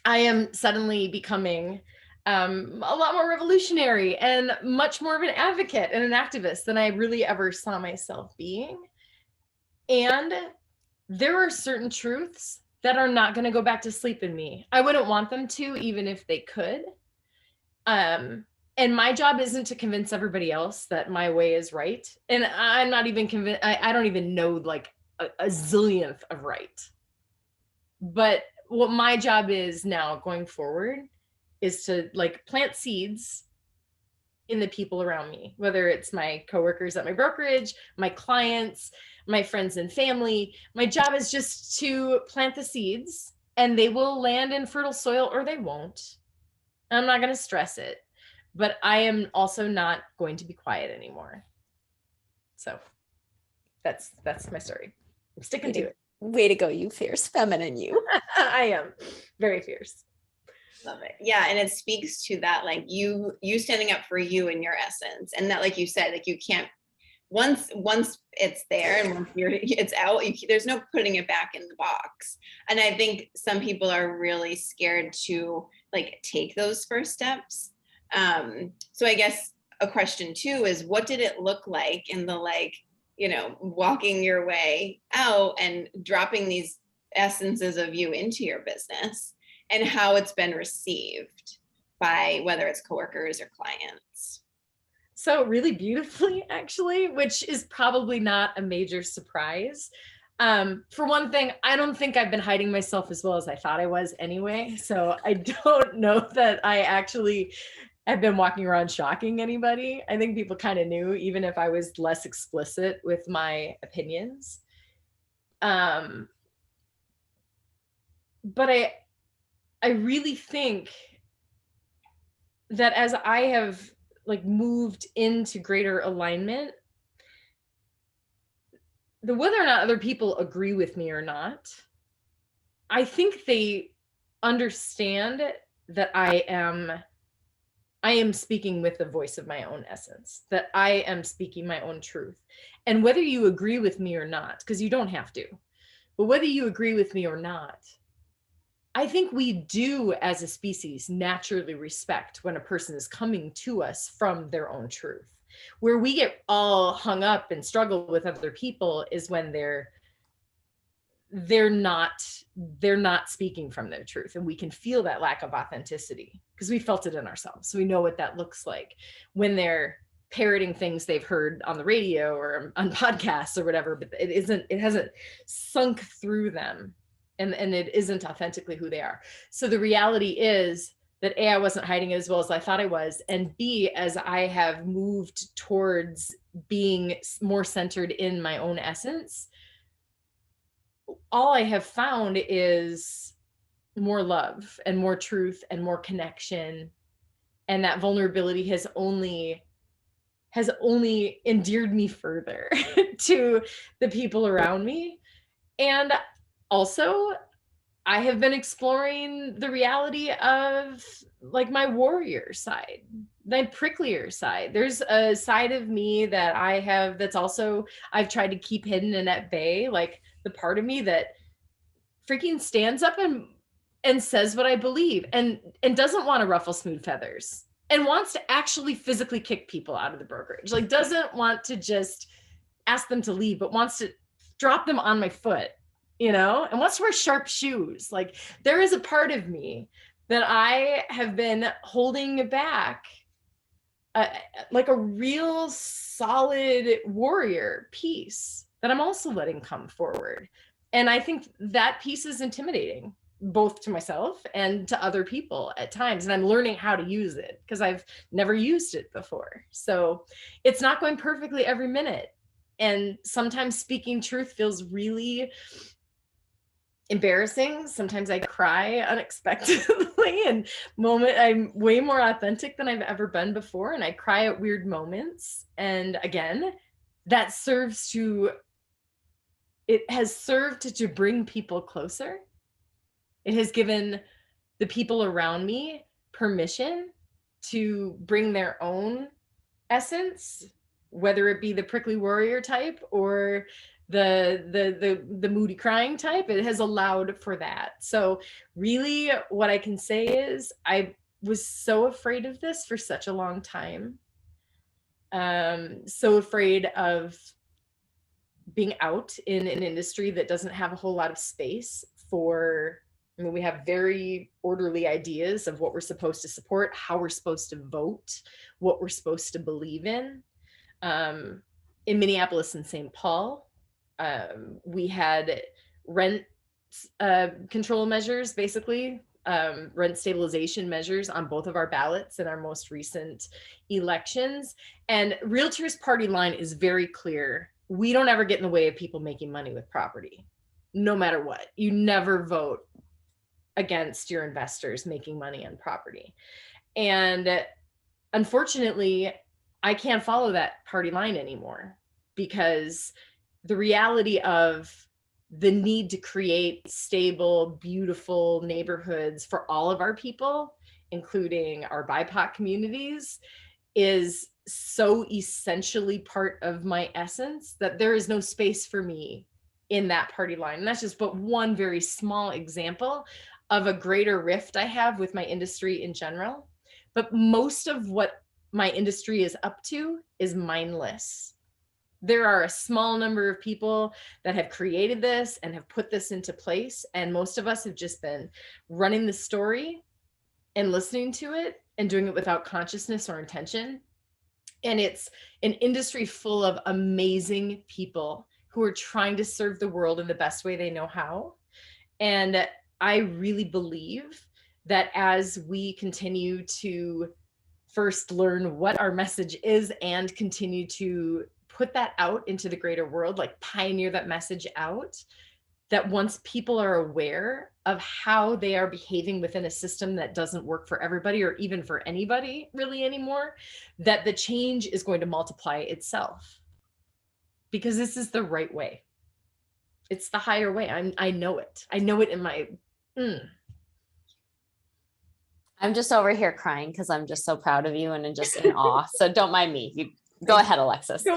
I am suddenly becoming a lot more revolutionary and much more of an advocate and an activist than I really ever saw myself being. And there are certain truths that are not going to go back to sleep in me. I wouldn't want them to, even if they could. And my job isn't to convince everybody else that my way is right. And I'm not even convinced. I don't even know like a zillionth of right. But what my job is now going forward is to like plant seeds in the people around me, whether it's my coworkers at my brokerage, my clients, my friends and family. My job is just to plant the seeds, and they will land in fertile soil or they won't. I'm not going to stress it, but I am also not going to be quiet anymore. So that's my story. I'm sticking to it. Way to go, you fierce feminine, you. I am very fierce. Love it. Yeah. And it speaks to that, like you standing up for you in your essence. And that, like you said, like you can't, once it's there and once it's out, there's no putting it back in the box. And I think some people are really scared to like take those first steps. So I guess a question too is, what did it look like in the walking your way out and dropping these essences of you into your business, and how it's been received by whether it's coworkers or clients? So really beautifully, actually, which is probably not a major surprise. For one thing, I don't think I've been hiding myself as well as I thought I was anyway. So I don't know that I actually have been walking around shocking anybody. I think people kind of knew, even if I was less explicit with my opinions. But I really think that as I have like moved into greater alignment, whether or not other people agree with me or not, I think they understand that I am speaking with the voice of my own essence, that I am speaking my own truth. And whether you agree with me or not, because you don't have to, but whether you agree with me or not, I think we do as a species naturally respect when a person is coming to us from their own truth. Where we get all hung up and struggle with other people is when they're not speaking from their truth, and we can feel that lack of authenticity because we felt it in ourselves. So we know what that looks like when they're parroting things they've heard on the radio or on podcasts or whatever, but it hasn't sunk through them. And it isn't authentically who they are. So the reality is that A, I wasn't hiding it as well as I thought I was. And B, as I have moved towards being more centered in my own essence, all I have found is more love and more truth and more connection And that vulnerability has only endeared me further to the people around me. And also, I have been exploring the reality of like my warrior side, my pricklier side. There's a side of me that I've tried to keep hidden and at bay, like the part of me that freaking stands up and says what I believe and doesn't want to ruffle smooth feathers and wants to actually physically kick people out of the brokerage. Like doesn't want to just ask them to leave, but wants to drop them on my foot, and wants to wear sharp shoes. Like there is a part of me that I have been holding back, like a real solid warrior piece that I'm also letting come forward. And I think that piece is intimidating, both to myself and to other people at times. And I'm learning how to use it because I've never used it before. So it's not going perfectly every minute. And sometimes speaking truth feels really embarrassing. Sometimes I cry unexpectedly and I'm way more authentic than I've ever been before. And I cry at weird moments. And again, that it has served to bring people closer. It has given the people around me permission to bring their own essence, whether it be the prickly warrior type or the moody crying type. It has allowed for that. So really what I can say is I was so afraid of this for such a long time. So afraid of being out in an industry that doesn't have a whole lot of space for, we have very orderly ideas of what we're supposed to support, how we're supposed to vote, what we're supposed to believe in. In Minneapolis and St. Paul, we had rent control measures, basically rent stabilization measures on both of our ballots in our most recent elections. And Realtors party line is very clear. We don't ever get in the way of people making money with property, no matter what. You never vote against your investors making money on property. And unfortunately, I can't follow that party line anymore because the reality of the need to create stable, beautiful neighborhoods for all of our people, including our BIPOC communities, is so essentially part of my essence that there is no space for me in that party line. And that's just but one very small example of a greater rift I have with my industry in general. But most of what my industry is up to is mindless. There are a small number of people that have created this and have put this into place. And most of us have just been running the story and listening to it and doing it without consciousness or intention. And it's an industry full of amazing people who are trying to serve the world in the best way they know how. And I really believe that as we continue to first learn what our message is and continue to put that out into the greater world, like pioneer that message out, that once people are aware of how they are behaving within a system that doesn't work for everybody or even for anybody really anymore, that the change is going to multiply itself. Because this is the right way. It's the higher way. I know it. I know it in my... I'm just over here crying because I'm just so proud of you and just in awe. So don't mind me. You go ahead, Alexis. No,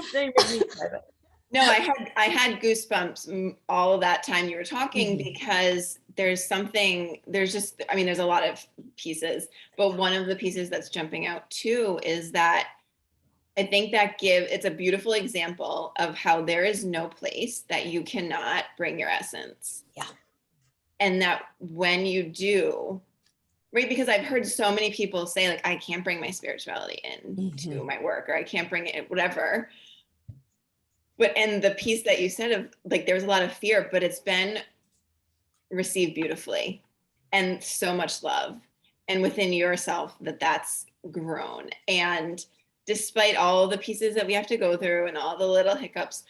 I had goosebumps all of that time you were talking because there's just, there's a lot of pieces, but one of the pieces that's jumping out too is that I think that it's a beautiful example of how there is no place that you cannot bring your essence. Yeah. And that when you do, right? Because I've heard so many people say like, I can't bring my spirituality into my work, or I can't bring it, whatever. But, and the piece that you said of like, there was a lot of fear, but it's been received beautifully and so much love. And within yourself that's grown. And despite all the pieces that we have to go through and all the little hiccups,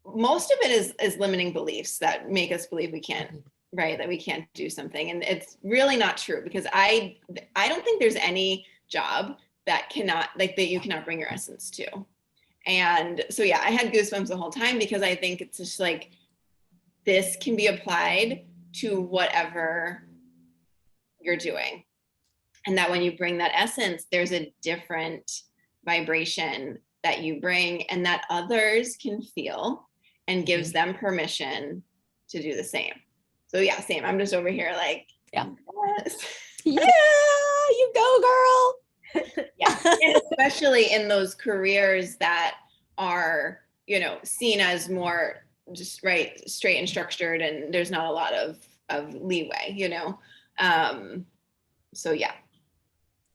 most of it is limiting beliefs that make us believe we can't, right? That we can't do something. And it's really not true, because I don't think there's any job that you cannot bring your essence to. And so, yeah, I had goosebumps the whole time, because I think it's just like, this can be applied to whatever you're doing. And that when you bring that essence, there's a different vibration that you bring, and that others can feel, and gives them permission to do the same. So yeah, same. I'm just over here like, Yeah. Yes. Yeah, you go, girl. Yeah. And especially in those careers that are, seen as more just straight and structured, and there's not a lot of leeway, so yeah.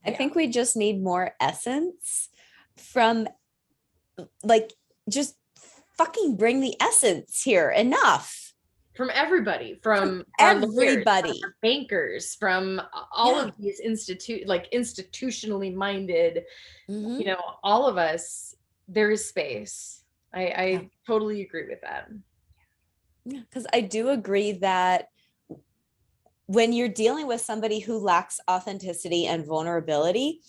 I think we just need more essence from, like, just fucking bring the essence here. Enough. From everybody, from our lawyers, everybody, from our bankers, from all of these institutionally minded, all of us, there is space. I totally agree with that. Yeah, because I do agree that when you're dealing with somebody who lacks authenticity and vulnerability,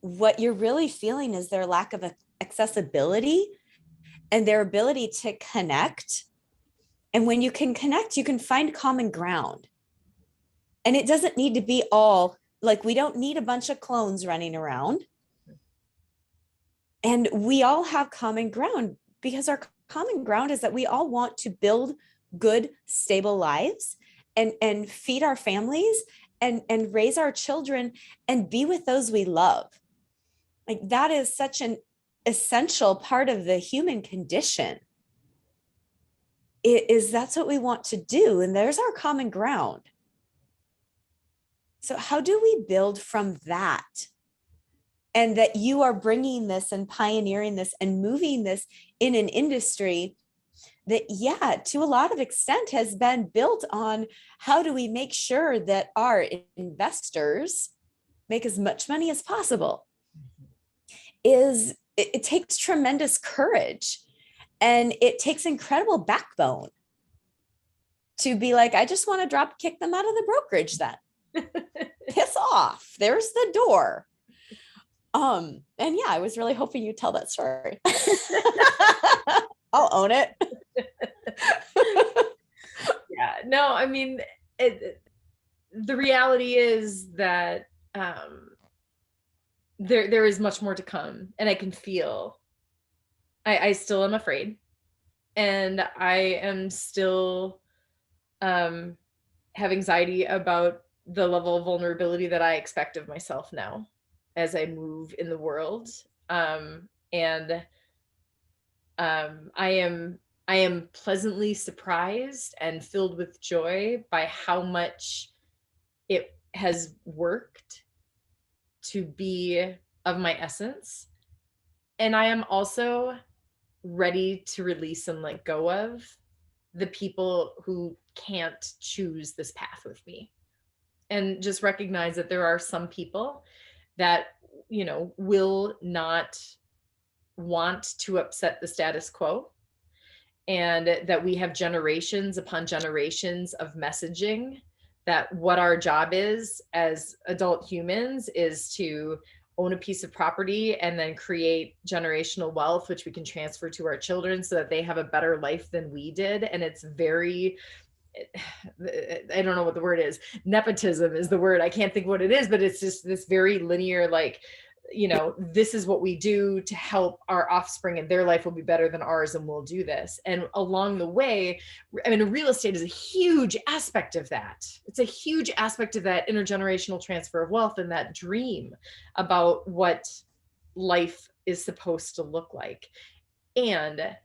what you're really feeling is their lack of accessibility and their ability to connect. And when you can connect, you can find common ground. And it doesn't need to be all, like, we don't need a bunch of clones running around. And we all have common ground, because our common ground is that we all want to build good, stable lives and feed our families and raise our children and be with those we love. Like, that is such an essential part of the human condition. That's what we want to do. And there's our common ground. So how do we build from that? And that you are bringing this and pioneering this and moving this in an industry that, yeah, to a lot of extent has been built on how do we make sure that our investors make as much money as possible. It takes tremendous courage, and it takes incredible backbone to be like, I just want to kick them out of the brokerage then. Piss off. There's the door. And yeah, I was really hoping you'd tell that story. I'll own it. Yeah, no, I mean, the reality is that there is much more to come, and I can feel, I still am afraid, and I am still have anxiety about the level of vulnerability that I expect of myself now as I move in the world. And I am pleasantly surprised and filled with joy by how much it has worked to be of my essence. And I am also ready to release and let go of the people who can't choose this path with me, and just recognize that there are some people that, will not want to upset the status quo, and that we have generations upon generations of messaging that what our job is as adult humans is to own a piece of property and then create generational wealth, which we can transfer to our children so that they have a better life than we did. And it's very, I don't know what the word is. Nepotism is the word. I can't think what it is, but it's just this very linear, like, this is what we do to help our offspring, and their life will be better than ours, and we'll do this. And along the way, I mean, real estate is a huge aspect of that. It's a huge aspect of that intergenerational transfer of wealth and that dream about what life is supposed to look like. And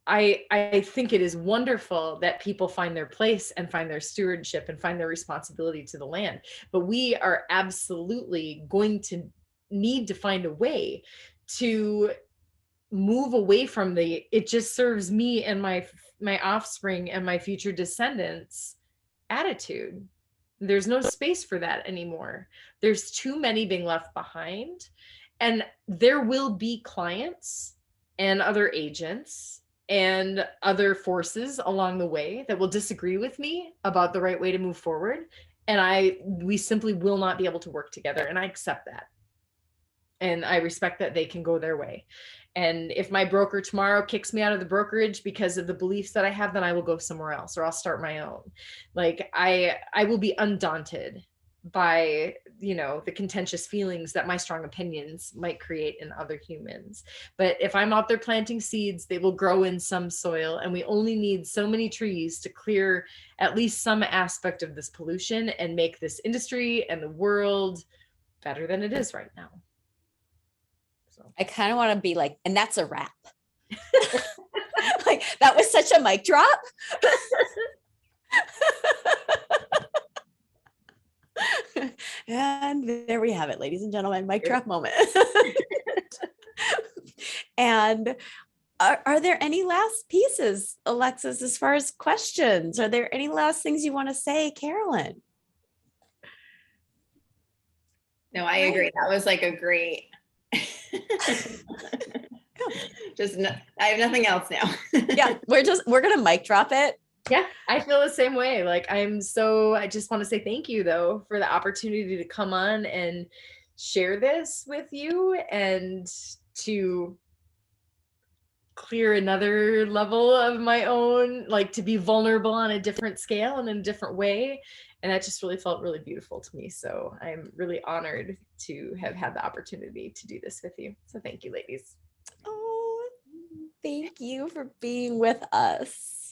I think it is wonderful that people find their place and find their stewardship and find their responsibility to the land. But we are absolutely going to need to find a way to move away from it just serves me and my offspring and my future descendants attitude. There's no space for that anymore. There's too many being left behind. And there will be clients and other agents and other forces along the way that will disagree with me about the right way to move forward. And we simply will not be able to work together. And I accept that. and I respect that they can go their way. And if my broker tomorrow kicks me out of the brokerage because of the beliefs that I have, then I will go somewhere else, or I'll start my own. Like I will be undaunted by, you know, the contentious feelings that my strong opinions might create in other humans. But if I'm out there planting seeds, they will grow in some soil, and we only need so many trees to clear at least some aspect of this pollution and make this industry and the world better than it is right now. So I kind of want to be like, and that's a wrap. Like that was such a mic drop. And there we have it, ladies and gentlemen, mic drop moment. And are there any last pieces, Alexis, as far as questions? Are there any last things you want to say, Carolyn? No, I agree. That was like a great. I have nothing else now. Yeah, we're gonna mic drop it. yeah, I feel the same way. Like I just want to say thank you though for the opportunity to come on and share this with you, and to clear another level of my own, like to be vulnerable on a different scale and in a different way. And that just really felt really beautiful to me. So I'm really honored to have had the opportunity to do this with you. So thank you, ladies. Oh, thank you for being with us.